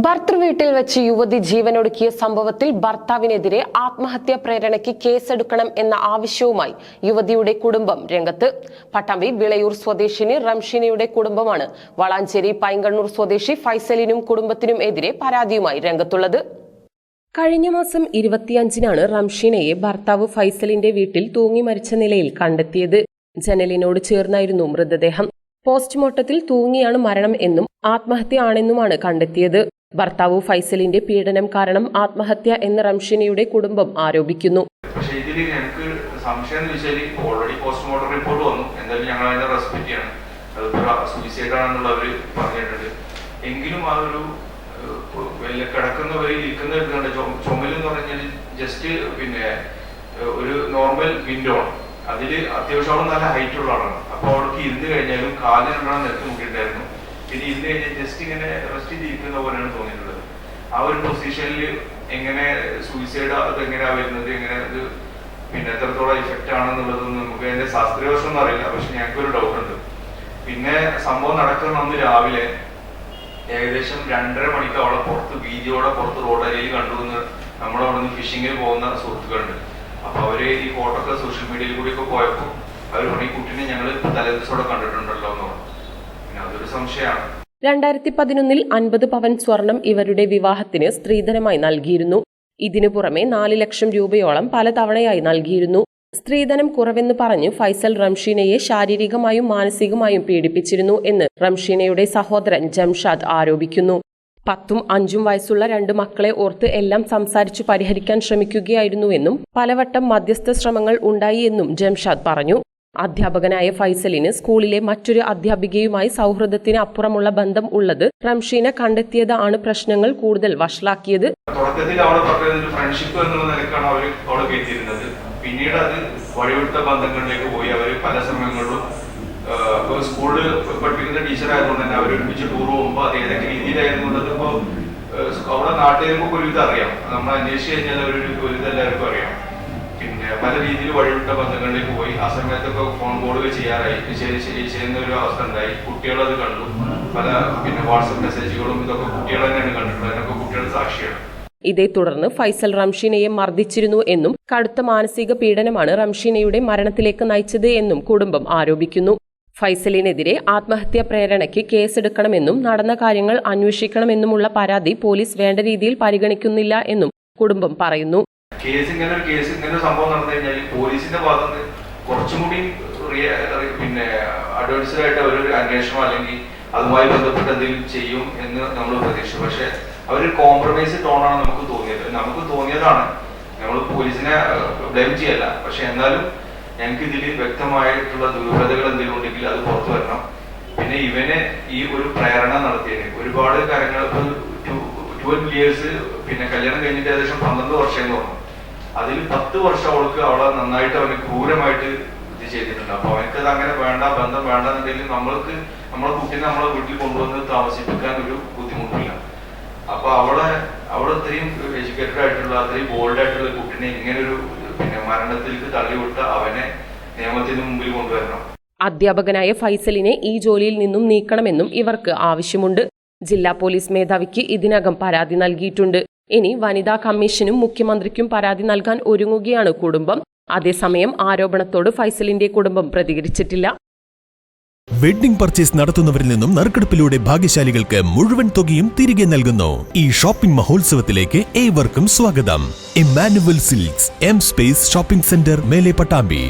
ഭർത്തൃവീട്ടിൽ വെച്ച് യുവതി ജീവനൊടുക്കിയ സംഭവത്തിൽ ഭർത്താവിനെതിരെ ആത്മഹത്യാ പ്രേരണയ്ക്ക് കേസെടുക്കണം എന്ന ആവശ്യവുമായി യുവതിയുടെ കുടുംബം രംഗത്ത്. പട്ടാമ്പി വിളയൂർ സ്വദേശിനി റംഷീനയുടെ കുടുംബമാണ് വളാഞ്ചേരി പൈങ്കണ്ണൂർ സ്വദേശി ഫൈസലിനും കുടുംബത്തിനും എതിരെ പരാതിയുമായി രംഗത്തുള്ളത്. കഴിഞ്ഞ മാസം 25-നാണ് റംഷീനയെ ഭർത്താവ് ഫൈസലിന്റെ വീട്ടിൽ തൂങ്ങി മരിച്ച നിലയിൽ കണ്ടെത്തിയത്. ജനലിനോട് ചേർന്നായിരുന്നു മൃതദേഹം. പോസ്റ്റ്മോർട്ടത്തിൽ തൂങ്ങിയാണ് മരണം എന്നും ആത്മഹത്യ ആണെന്നുമാണ് കണ്ടെത്തിയത്. ഭർത്താവ് ഫൈസലിന്റെ പീഡനം കാരണം ആത്മഹത്യ എന്ന് റംഷീനയുടെ കുടുംബം ആരോപിക്കുന്നു. പക്ഷേ ഇതിൽ ഞങ്ങൾക്ക് സംശയം എന്ന് വെച്ചാൽ ഓൾറെഡി പോസ്റ്റ്മോർട്ടം റിപ്പോർട്ട് വന്നു. എന്തായാലും ഞങ്ങൾ അതിനെ റെസ്പെക്ട് ചെയ്യണം. അത് സൂയിസൈഡ് ആണെന്നുള്ളവർ പറഞ്ഞിട്ടുണ്ട്. എങ്കിലും ആ ഒരു കിടക്കുന്നവർ ഇരിക്കുന്ന ചുമൽ എന്ന് പറഞ്ഞാൽ ജസ്റ്റ് ഒരു നോർമൽ വിൻഡോ ആണ്. അതിൽ അത്യാവശ്യം നല്ല ഹൈറ്റ് ഉള്ള ആളാണ്. അപ്പോൾ അവർക്ക് ഇരുന്ന് കഴിഞ്ഞാലും കാലിനെണ്ണം നിരത്തി മുട്ടിയിട്ടുണ്ടായിരുന്നു. പിന്നെ ഇരുന്ന് കഴിഞ്ഞാൽ ജസ്റ്റ് ഇങ്ങനെ റെസ്റ്റ് ചെയ്തിരിക്കുന്ന പോലെയാണ് തോന്നിയിട്ടുള്ളത്. ആ ഒരു പൊസിഷനിൽ എങ്ങനെ സൂയിസൈഡ് അത് എങ്ങനെയാ വരുന്നത്, എങ്ങനെ അത് എത്രത്തോളം ഇഫക്റ്റ് ആണെന്നുള്ളതൊന്നും നമുക്ക് അതിന്റെ ശാസ്ത്രീയ വശമൊന്നും അറിയില്ല. പക്ഷെ ഞങ്ങൾക്കൊരു ഡൗട്ട് ഉണ്ട്. പിന്നെ സംഭവം നടക്കുന്ന അന്ന് രാവിലെ ഏകദേശം 2:30 മണിക്ക് അവളെ വീതിയോടെ പുറത്ത് റോഡരിയിൽ കണ്ടുവന്ന് നമ്മളവിടെ നിന്ന് ഫിഷിങ്ങിന് പോകുന്ന സുഹൃത്തുക്കളുണ്ട്. അപ്പൊ അവര് ഈ ഫോട്ടോ ഒക്കെ സോഷ്യൽ മീഡിയയിൽ കൂടി ഒക്കെ പോയപ്പോ അവർ ഈ കുട്ടീനെ ഞങ്ങൾ തലേദിവസോടെ കണ്ടിട്ടുണ്ടല്ലോ എന്ന് പറഞ്ഞു. പിന്നെ അതൊരു സംശയമാണ്. 2011-ൽ 50 പവൻ സ്വർണം ഇവരുടെ വിവാഹത്തിന് സ്ത്രീധനമായി നൽകിയിരുന്നു. ഇതിനു പുറമെ 4 ലക്ഷം രൂപയോളം പലതവണയായി നൽകിയിരുന്നു. സ്ത്രീധനം കുറവെന്ന് പറഞ്ഞ് ഫൈസൽ റംഷീനയെ ശാരീരികമായും മാനസികമായും പീഡിപ്പിച്ചിരുന്നു എന്ന് റംഷീനയുടെ സഹോദരൻ ജംഷാദ് ആരോപിക്കുന്നു. 10ഉം 5ഉം വയസ്സുള്ള 2 മക്കളെ ഓർത്ത് എല്ലാം സംസാരിച്ചു പരിഹരിക്കാൻ ശ്രമിക്കുകയായിരുന്നുവെന്നും പലവട്ടം മധ്യസ്ഥ ശ്രമങ്ങൾ ഉണ്ടായി എന്നും ജംഷാദ് പറഞ്ഞു. അധ്യാപകനായ ഫൈസലിന് സ്കൂളിലെ മറ്റൊരു അധ്യാപികയുമായി സൗഹൃദത്തിന് അപ്പുറമുള്ള ബന്ധം ഉള്ളത് റംഷീന കണ്ടെത്തിയതാണ് പ്രശ്നങ്ങൾ കൂടുതൽ വഷളാക്കിയത്. തുടക്കത്തിൽ അവളെ പറഞ്ഞത് ഫ്രണ്ട്ഷിപ്പ് എന്നുള്ള നിലക്കാണ് അവളെ കേട്ടിരുന്നത്. പിന്നീട് അത് വഴിവിട്ട ബന്ധങ്ങളിലേക്ക് പോയി. അവർ പല സമയങ്ങളിലും സ്കൂളിൽ പഠിപ്പിക്കുന്ന ടീച്ചർ ആയതുകൊണ്ട് തന്നെ അവർ ഒരുമിച്ച് ടൂർ പോകുമ്പോൾ അത് ഏതൊക്കെ രീതിയിലായിരുന്നുള്ളത് ഇപ്പോൾ അവിടെ നാട്ടുകാർക്ക് ഒരുവിധം അറിയാം. നമ്മൾ അന്വേഷിച്ച് കഴിഞ്ഞാൽ ഒരുവിധം എല്ലാവർക്കും അറിയാം. പിന്നെ പല രീതിയിൽ വഴിവിട്ട ബന്ധങ്ങളിലേക്ക് പോയി. ആ സമയത്തൊക്കെ ഫോൺ കോളുകൾ ചെയ്യുന്ന ഒരു അവസ്ഥ ഉണ്ടായി. കുട്ടികളത് കണ്ടു. പല വാട്സപ്പ് മെസ്സേജുകളും ഇതൊക്കെ കുട്ടികൾ തന്നെയാണ് കണ്ടിട്ടുള്ളത്. അതിനൊക്കെ കുട്ടികൾ സാക്ഷിയാണ്. ഇതേ തുടർന്ന് ഫൈസൽ റംഷീനയെ മർദ്ദിച്ചിരുന്നു എന്നും കടുത്ത മാനസിക പീഡനമാണ് റംഷീനയുടെ മരണത്തിലേക്ക് നയിച്ചത് എന്നും കുടുംബം ആരോപിക്കുന്നു. ഫൈസലിനെതിരെ ആത്മഹത്യാ പ്രേരണയ്ക്ക് കേസെടുക്കണമെന്നും നടന്ന കാര്യങ്ങൾ അന്വേഷിക്കണമെന്നുമുള്ള പരാതി പോലീസ് വേണ്ട രീതിയിൽ പരിഗണിക്കുന്നില്ല എന്നും കുടുംബം പറയുന്നു. ഇങ്ങനെ സംഭവം നടന്നു കഴിഞ്ഞാൽ പോലീസിന്റെ ഭാഗത്ത് കുറച്ചും കൂടി അഡ്വാൻസ്ഡ് ആയിട്ട് അവരൊരു അന്വേഷണം അല്ലെങ്കിൽ അതുമായി ബന്ധപ്പെട്ട് എന്തെങ്കിലും ചെയ്യും എന്ന് നമ്മൾ പ്രതീക്ഷിച്ചു. പക്ഷെ അവര് കോംപ്രമൈസ് ടോണാണ് നമുക്ക് തോന്നിയതാണ്. നമ്മൾ പോലീസിനെ ബ്ലെയിം ചെയ്യല്ല. പക്ഷെ എന്നാലും ഞങ്ങൾക്ക് ഇതിൽ വ്യക്തമായിട്ടുള്ള ദുർബലതകൾ എന്തെങ്കിലും ഉണ്ടെങ്കിൽ അത് പുറത്തു വരണം. പിന്നെ ഇവനെ ഈ ഒരു പ്രേരണ നടത്തിയതിന് ഒരുപാട് കാര്യങ്ങൾ 12 ഇയേഴ്സ് കല്യാണം കഴിഞ്ഞിട്ട് ഏകദേശം 12 വർഷം എന്ന് പറഞ്ഞു. അതിൽ 10 വർഷം അവളെ നന്നായിട്ട് അവന് ക്രൂരമായിട്ട് ഇത് ചെയ്തിട്ടുണ്ട്. അപ്പൊ അവനക്കത് അങ്ങനെ വേണ്ട, ബന്ധം വേണ്ടെന്നുണ്ടെങ്കിൽ നമ്മളെ കുട്ടീനെ നമ്മളെ വീട്ടിൽ കൊണ്ടുവന്ന് താമസിപ്പിക്കാൻ ഒരു ബുദ്ധിമുട്ടില്ല. അപ്പൊ അവളെ ഇത്രയും എഡ്യൂക്കേറ്റഡ് ആയിട്ടുള്ള അത്രയും ബോൾഡ് ആയിട്ടുള്ള കുട്ടീനെ ഇങ്ങനെ ഒരു മരണത്തിലേക്ക് തള്ളിവിട്ട അവനെ നിയമത്തിന് മുമ്പിൽ കൊണ്ടുവരണം. അധ്യാപകനായ ഫൈസലിനെ ഈ ജോലിയിൽ നിന്നും നീക്കണമെന്നും ഇവർക്ക് ആവശ്യമുണ്ട്. ജില്ലാ പോലീസ് മേധാവിക്ക് ഇതിനകം പരാതി നൽകിയിട്ടുണ്ട്. ഇനി വനിതാ കമ്മീഷനും മുഖ്യമന്ത്രിക്കും പരാതി നൽകാൻ ഒരുങ്ങുകയാണ് കുടുംബം. അതേസമയം ആരോപണത്തോട് ഫൈസലിന്റെ കുടുംബം പ്രതികരിച്ചിട്ടില്ല. വെഡ്ഡിംഗ് പർച്ചേസ് നടത്തുന്നവരിൽ നിന്നും നറുക്കെടുപ്പിലൂടെ ഭാഗ്യശാലികൾക്ക് മുഴുവൻ തുകയും തിരികെ നൽകുന്നു. ഈ ഷോപ്പിംഗ് മഹോത്സവത്തിലേക്ക് ഏവർക്കും സ്വാഗതം. Emmanuel silks, M space shopping centre, മേലെ പട്ടാമ്പി.